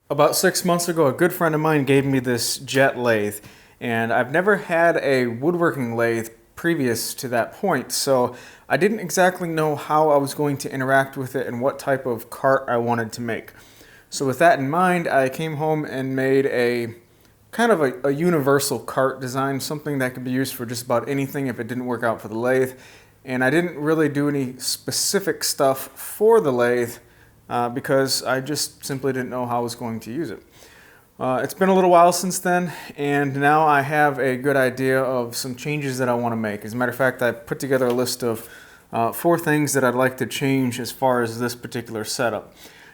About 6 months ago, a good friend of mine gave me this jet lathe, and I've never had a woodworking lathe previous to that point, so I didn't exactly know how I was going to interact with it and what type of cart I wanted to make. So with that in mind, I came home and made a kind of a universal cart design, something that could be used for just about anything if it didn't work out for the lathe. And I didn't really do any specific stuff for the lathe because I just simply didn't know how I was going to use it. It's been a little while since then, and now I have a good idea of some changes that I want to make. As a matter of fact, I put together a list of 4 things that I'd like to change as far as this particular setup.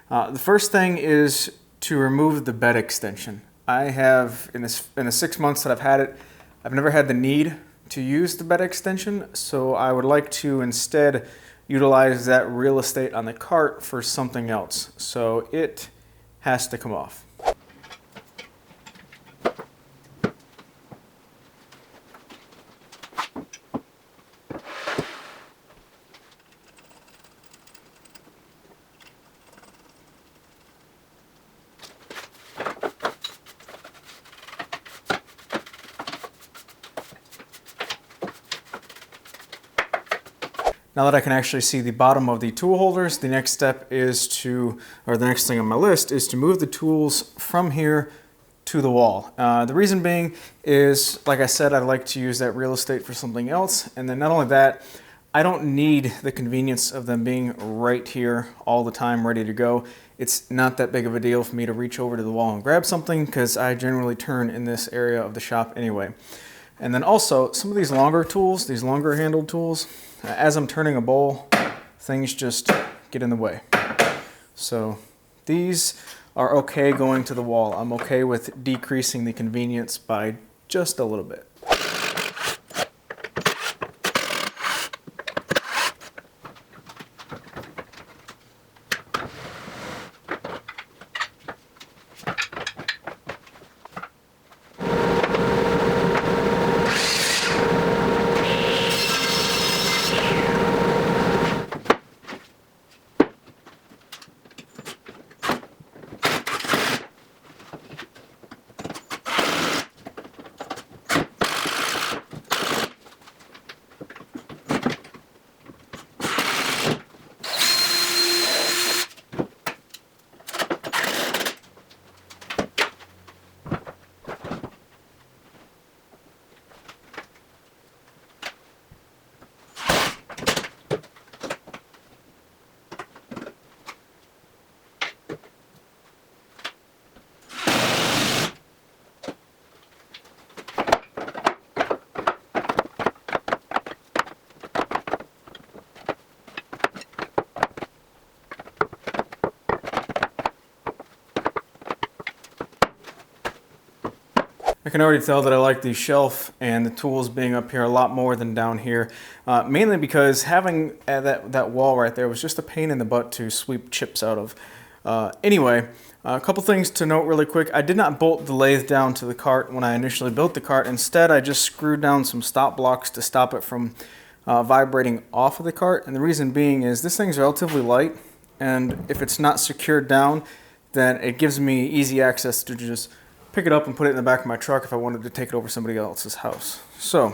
The first thing is to remove the bed extension. I have, in the 6 months that I've had it, I've never had the need to use the bed extension, so I would like to instead utilize that real estate on the cart for something else. So it has to come off. Now that I can actually see the bottom of the tool holders, the next step is to, or the next thing on my list is to move the tools from here to the wall. The reason being is, like I said, I'd like to use that real estate for something else. And then not only that, I don't need the convenience of them being right here all the time, ready to go. It's not that big of a deal for me to reach over to the wall and grab something because I generally turn in this area of the shop anyway. And then also, some of these longer tools, these longer handled tools, as I'm turning a bowl, things just get in the way. So these are okay going to the wall. I'm okay with decreasing the convenience by just a little bit. I can already tell that I like the shelf and the tools being up here a lot more than down here, mainly because having that wall right there was just a pain in the butt to sweep chips out of. Anyway, a couple things to note really quick. I did not bolt the lathe down to the cart when I initially built the cart. Instead, I just screwed down some stop blocks to stop it from vibrating off of the cart. And the reason being is this thing's relatively light, and if it's not secured down, then it gives me easy access to just pick it up and put it in the back of my truck if I wanted to take it over somebody else's house. So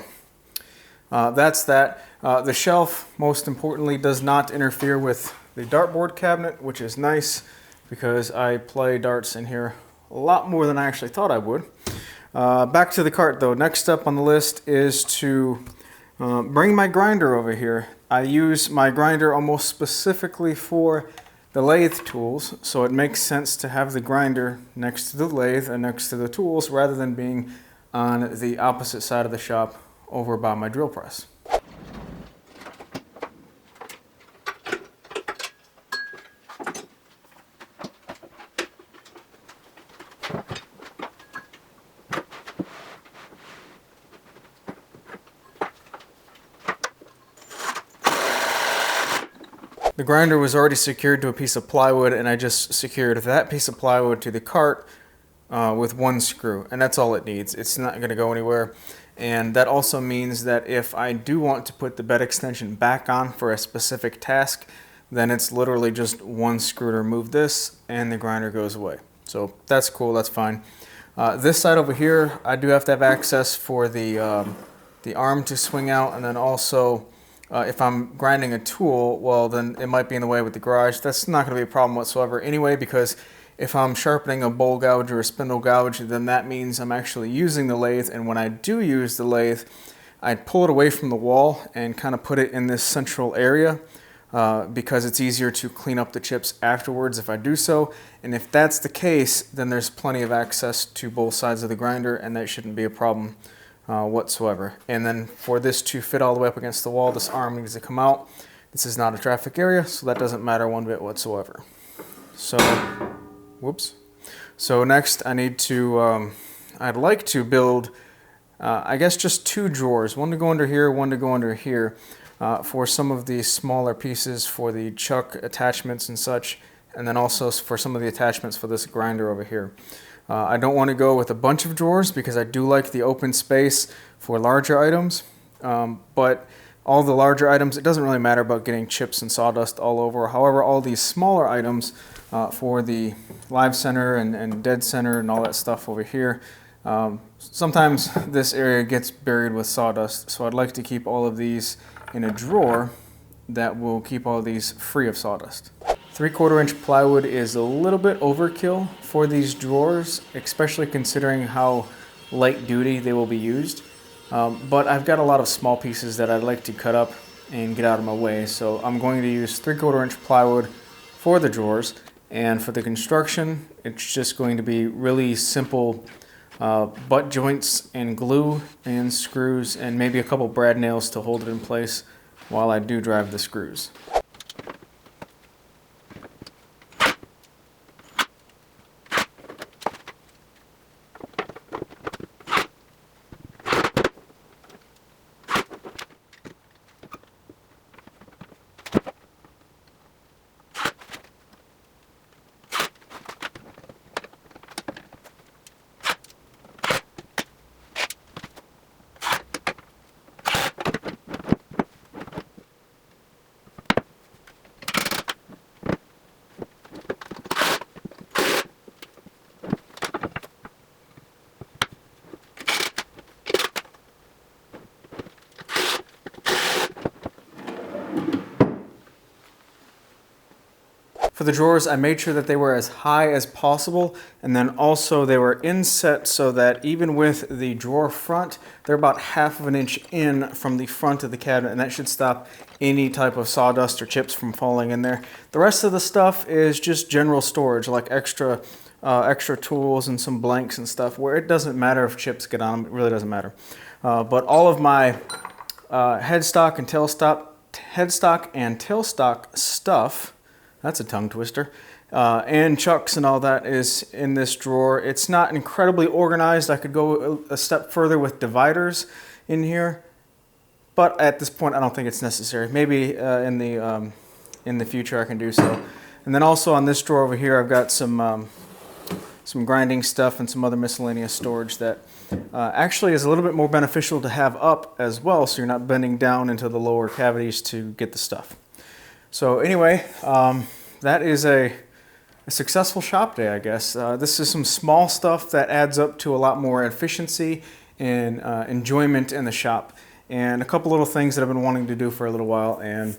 that's that. The shelf, most importantly, does not interfere with the dartboard cabinet, which is nice because I play darts in here a lot more than I actually thought I would. Back to the cart though. Next up on the list is to bring my grinder over here. I use my grinder almost specifically for the lathe tools, so it makes sense to have the grinder next to the lathe and next to the tools rather than being on the opposite side of the shop over by my drill press. The grinder was already secured to a piece of plywood, and I just secured that piece of plywood to the cart with one screw, and that's all it needs. It's not going to go anywhere. And that also means that if I do want to put the bed extension back on for a specific task, then it's literally just one screw to remove this and the grinder goes away. So that's cool, that's fine. This side over here, I do have to have access for the arm to swing out, and then also if I'm grinding a tool, well then it might be in the way with the garage. That's not going to be a problem whatsoever anyway, because if I'm sharpening a bowl gouge or a spindle gouge, then that means I'm actually using the lathe, and when I do use the lathe, I'd pull it away from the wall and kind of put it in this central area because it's easier to clean up the chips afterwards if I do so. And if that's the case, then there's plenty of access to both sides of the grinder, and that shouldn't be a problem whatsoever. And then for this to fit all the way up against the wall, this arm needs to come out. This is not a traffic area, so that doesn't matter one bit whatsoever. So, whoops. So next I need to, I'd like to build, I guess just 2 drawers, one to go under here, one to go under here, for some of the smaller pieces for the chuck attachments and such, and then also for some of the attachments for this grinder over here. I don't want to go with a bunch of drawers because I do like the open space for larger items, but all the larger items, it doesn't really matter about getting chips and sawdust all over. However, all these smaller items for the live center and dead center and all that stuff over here, sometimes this area gets buried with sawdust, so I'd like to keep all of these in a drawer that will keep all of these free of sawdust. 3/4 inch plywood is a little bit overkill for these drawers, especially considering how light duty they will be used. But I've got a lot of small pieces that I'd like to cut up and get out of my way, so I'm going to use 3/4 inch plywood for the drawers. And for the construction, it's just going to be really simple butt joints and glue and screws and maybe a couple brad nails to hold it in place while I do drive the screws. For the drawers, I made sure that they were as high as possible, and then also they were inset so that even with the drawer front, they're about 1/2 inch in from the front of the cabinet, and that should stop any type of sawdust or chips from falling in there. The rest of the stuff is just general storage, like extra tools and some blanks and stuff, where it doesn't matter if chips get on them, it really doesn't matter. But all of my headstock and tailstock stuff, that's a tongue twister, and chucks and all that is in this drawer. It's not incredibly organized. I could go a step further with dividers in here, but at this point I don't think it's necessary. Maybe in the future I can do so. And then also on this drawer over here I've got some grinding stuff and some other miscellaneous storage that actually is a little bit more beneficial to have up as well, so you're not bending down into the lower cavities to get the stuff. So anyway, that is a successful shop day, I guess. This is some small stuff that adds up to a lot more efficiency and enjoyment in the shop. And a couple little things that I've been wanting to do for a little while, and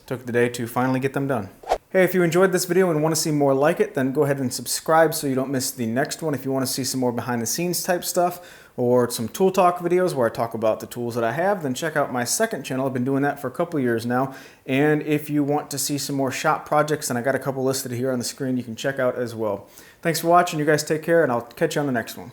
took the day to finally get them done. Hey, if you enjoyed this video and want to see more like it, then go ahead and subscribe so you don't miss the next one. If you want to see some more behind the scenes type stuff or some tool talk videos where I talk about the tools that I have, then check out my second channel. I've been doing that for a couple of years now. And if you want to see some more shop projects, and I got a couple listed here on the screen you can check out as well. Thanks for watching. You guys take care, and I'll catch you on the next one.